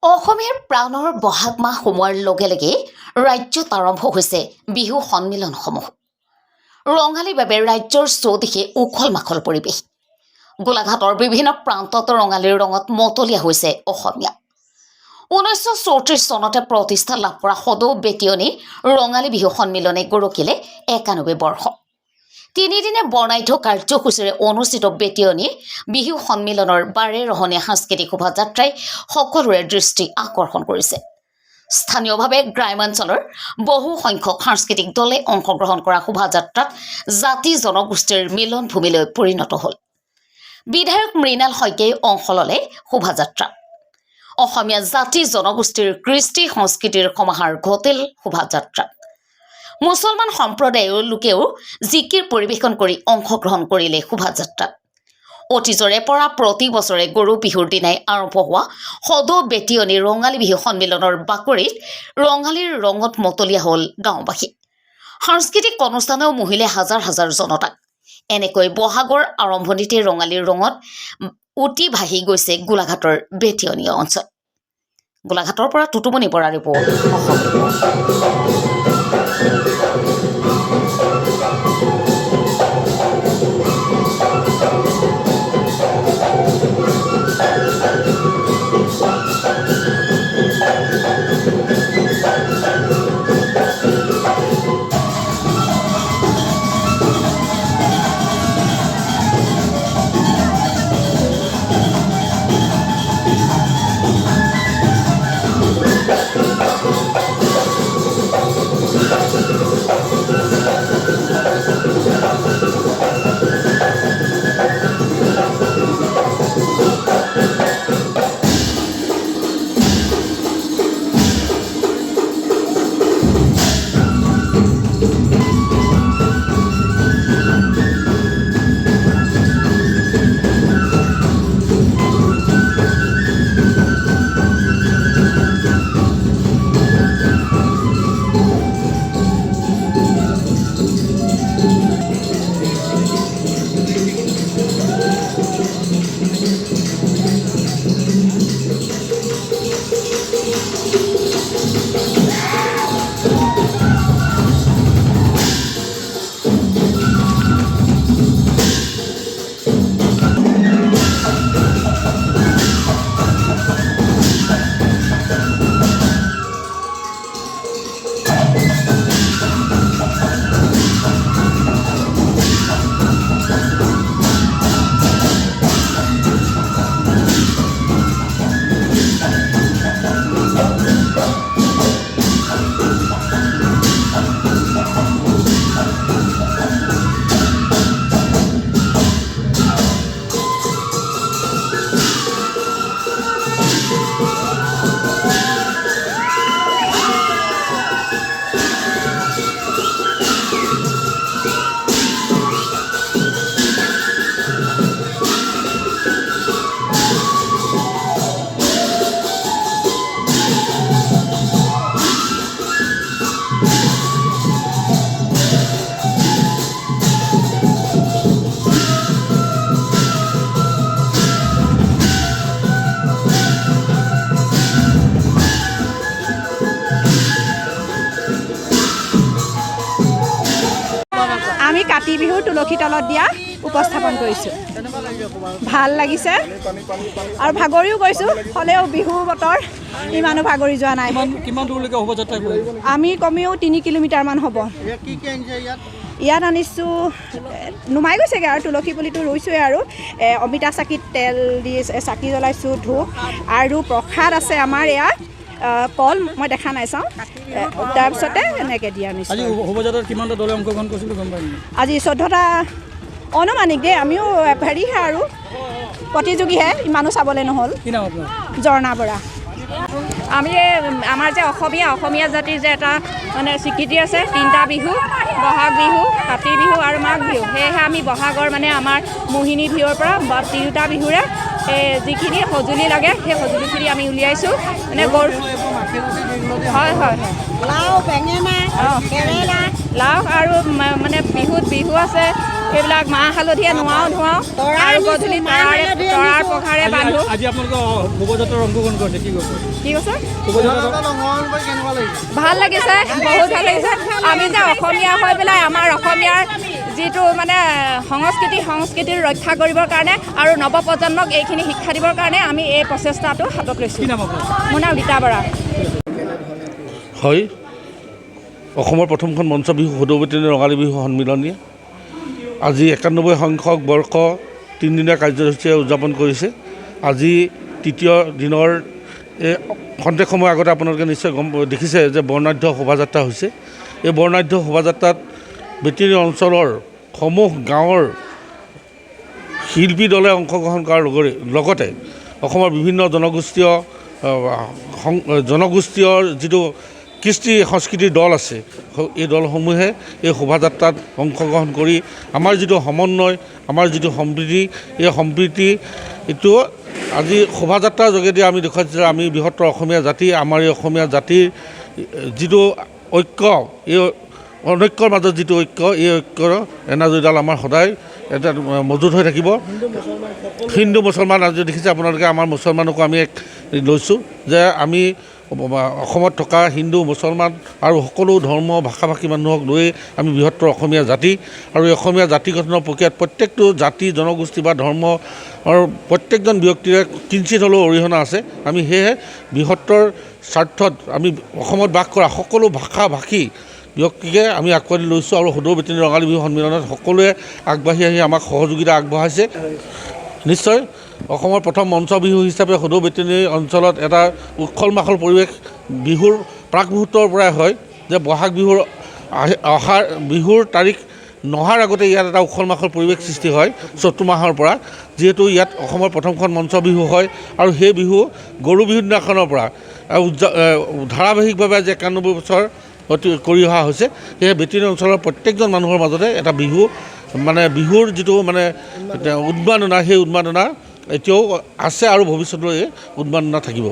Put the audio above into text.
অসমীয়াৰ প্ৰাণৰ বহাগ মাহ সোমোৱাৰ লগে লগে ৰাজ্যত আৰম্ভ হৈছে বিহু সন্মিলনসমূহ। ৰঙালীৰ বাবে ৰাজ্যৰ চৌদিশে উখল মাখল পৰিৱেশ। গোলাঘাটৰ বিভিন্ন প্ৰান্তত ৰঙালীৰ ৰঙত মতলীয়া হৈছে অসমীয়া। 1934 চনতে প্ৰতিষ্ঠা লাভ কৰা সদৌ বেটিয়নী ৰঙালী বিহু সন্মিলনে গৰকিলে 91 বৰ্ষ। তিনিদিনে বৰ্ণাঢ্য কাৰ্যসূচীৰে অনুষ্ঠিত বেটিয়নী বিহু সন্মিলনৰ বাৰে ৰহণীয়া সাংস্কৃতিক শোভাযাত্ৰাই সকলোৰে দৃষ্টি আকৰ্ষণ কৰিছে। স্থানীয়ভাৱে গ্ৰামাঞ্চলৰ বহু সংখ্যক সাংস্কৃতিক দলে অংশগ্ৰহণ কৰা শোভাযাত্ৰাত জাতি জনগোষ্ঠীৰ মিলনভূমিলৈ পৰিণত হ'ল। বিধায়ক মৃণাল শইকীয়াই অংশ ল'লে শোভাযাত্ৰা। অসমীয়া জাতি জনগোষ্ঠীৰ কৃষ্টি সংস্কৃতিৰ সমাহাৰ ঘটিল শোভাযাত্ৰাত। মুছলমান সম্প্ৰদায়ৰ লোকেও জিকিৰ পৰিৱেশন কৰি অংশগ্ৰহণ কৰিলে শোভাযাত্ৰাত। অতীজৰে পৰা প্ৰতি বছৰে গৰু বিহুৰ দিনাই আৰম্ভ হোৱা সদৌ বেটিয়নী ৰঙালী বিহু সন্মিলনৰ বাকৰিত ৰঙালীৰ ৰঙত মতলীয়া হ'ল গাঁওবাসী। সাংস্কৃতিক অনুষ্ঠানেও মোহিলে হাজাৰ হাজাৰ জনতাক। এনেকৈ বহাগৰ আৰম্ভণিতে ৰঙালীৰ ৰঙত উটি ভাহি গৈছে গোলাঘাটৰ বেটিয়নী অঞ্চল। গোলাঘাটৰ পৰা টুটুমণি বৰা ৰিপৰ্ট। আমি কাতি বিহুৰ তুলসী তলত দিয়া উপস্থাপন কৰিছোঁ। ভাল লাগিছে আৰু ভাগৰিও গৈছোঁ, হ'লেও বিহু বতৰ ইমানো ভাগৰি যোৱা নাই। কিমান দূৰলৈকে হ'ব যাত্ৰা? আমি কমেও 3 কিলোমিটাৰমান হ'ব। ইয়াত আনিছোঁ, নুমাই গৈছেগৈ আৰু তুলসী পুলিটো ৰুইছোঁৱে আৰু অমিতা চাকিত তেল দি চাকি জ্বলাইছোঁ, ধূপ আৰু প্ৰসাদ আছে আমাৰ ইয়াত। কল মই দেখা নাই, চাওঁ। তাৰপিছতে এনেকৈ দিয়া নিছোঁ। আজি শোভাযাত্ৰাত কিমানটা দলে অংশগ্ৰহণ কৰিছিল গম পাই? আজি 14টা অনুমানিক দেই, আমিও হেৰিহে আৰু প্ৰতিযোগীহে, ইমানো চাবলৈ নহ'ল। কি নাম আপোনাৰ? ঝৰ্ণা বৰা। আমি আমাৰ যে অসমীয়া জাতিৰ যে এটা মানে স্বীকৃতি আছে, 3টা বিহু, বহাগ বিহু, কাতি বিহু আৰু মাঘ বিহু। সেয়েহে আমি বহাগৰ মানে আমাৰ মোহিনী বিহুৰ পৰা 3টা বিহুৰে যিখিনি সঁজুলি লাগে সেই সঁজুলিখিনি আমি উলিয়াইছোঁ। মানে গৰু হয় হয় লাও, বেঙেনা, কেৰেলা, লাও আৰু মানে বিহুত বিহু আছে, সেইবিলাক মাহ হালধিয়ে নোৱাওঁ ধুৱাওঁ আৰু গধূলি তৰাৰ পঘাৰে বান্ধো। আজি আপোনালোকে শোভাযাত্ৰাত অংশগ্ৰহণ কৰিছে, কি কৈছে? কি কৈছে? শোভাযাত্ৰাত ভাল লাগিছে, বহুত ভাল লাগিছে। আমি যে অসমীয়া হৈ পেলাই আমাৰ অসমীয়াৰ যিটো মানে সংস্কৃতিৰ ৰক্ষা কৰিবৰ কাৰণে আৰু নৱপ্ৰজন্মক এইখিনি শিক্ষা দিবৰ কাৰণে আমি এই প্ৰচেষ্টাটো হাতত লৈছোঁ। কি নাম আপোনাৰ? মোৰ নাম ৰীতা বৰা। হয়, অসমৰ প্ৰথমখন মঞ্চ বিহু সদৌবেতিনী ৰঙালী বিহু সন্মিলনী আজি 91 সংখ্যক বৰ্ষ 3দিনীয়া কাৰ্যসূচীৰে উদযাপন কৰিছে। আজি তৃতীয় দিনৰ খন্তেক সময় আগতে আপোনালোকে নিশ্চয় দেখিছে যে বৰ্ণাঢ্য শোভাযাত্ৰা হৈছে। এই বৰ্ণাঢ্য শোভাযাত্ৰাত বেতিনী অঞ্চলৰ সমূহ গাঁৱৰ শিল্পী দলে অংশগ্ৰহণ কৰাৰ লগতে অসমৰ বিভিন্ন জনগোষ্ঠীয় যিটো কৃষ্টি সংস্কৃতিৰ দল আছে, এই দলসমূহে এই শোভাযাত্ৰাত অংশগ্ৰহণ কৰি আমাৰ যিটো সমন্বয়, আমাৰ যিটো সম্প্ৰীতি, এই সম্প্ৰীতি এইটো আজি শোভাযাত্ৰাৰ যোগেদি আমি দেখুৱাইছোঁ যে আমি বৃহত্তৰ অসমীয়া জাতি, আমাৰ এই অসমীয়া জাতিৰ যিটো ঐক্য, এই অনৈক্যৰ মাজত যিটো ঐক্য, এই ঐক্যৰ এনাজৰীডাল আমাৰ সদায় এটা মজুত হৈ থাকিব। হিন্দু মুছলমান আজি দেখিছে আপোনালোকে, আমাৰ মুছলমানকো আমি এক লৈছোঁ যে আমি অসমত থকা হিন্দু মুছলমান আৰু সকলো ধৰ্ম ভাষা ভাষী মানুহক লৈ আমি বৃহত্তৰ অসমীয়া জাতি, আৰু এই অসমীয়া জাতি গঠনৰ প্ৰক্ৰিয়াত প্ৰত্যেকটো জাতি জনগোষ্ঠী বা ধৰ্মৰ প্ৰত্যেকজন ব্যক্তিৰে কিঞ্চিত হ'লেও অৰিহণা আছে। আমি সেয়েহে বৃহত্তৰ স্বাৰ্থত আমি অসমত বাস কৰা সকলো ভাষা ভাষী ব্যক্তিকে আমি আঁকোৱালি লৈছোঁ, আৰু সদৌবেতিনী ৰঙালী বিহু সন্মিলনত সকলোৱে আগবাঢ়ি আহি আমাক সহযোগিতা আগবঢ়াইছে। নিশ্চয় অসমৰ প্ৰথম মঞ্চ বিহু হিচাপে সদৌবেতিনী অঞ্চলত এটা উখল মাখল পৰিৱেশ বিহুৰ প্ৰাক মুহূৰ্তৰ পৰাই হয়, যে বহাগ বিহুৰ তাৰিখ নহাৰ আগতে ইয়াত এটা উখল মাখল পৰিৱেশ সৃষ্টি হয় চ'ত মাহৰ পৰা, যিহেতু ইয়াত অসমৰ প্ৰথমখন মঞ্চ বিহু হয়। আৰু সেই বিহু গৰু বিহু দিনাখনৰ পৰা ধাৰাবাহিকভাৱে যে 91 বছৰ কৰি অহা হৈছে। সেয়ে বেতিনী অঞ্চলৰ প্ৰত্যেকজন মানুহৰ মাজতে এটা বিহুৰ যিটো উন্মাদনা, সেই উন্মাদনা এতিয়াও আছে আৰু ভৱিষ্যতলৈ উন্মাদনা থাকিব।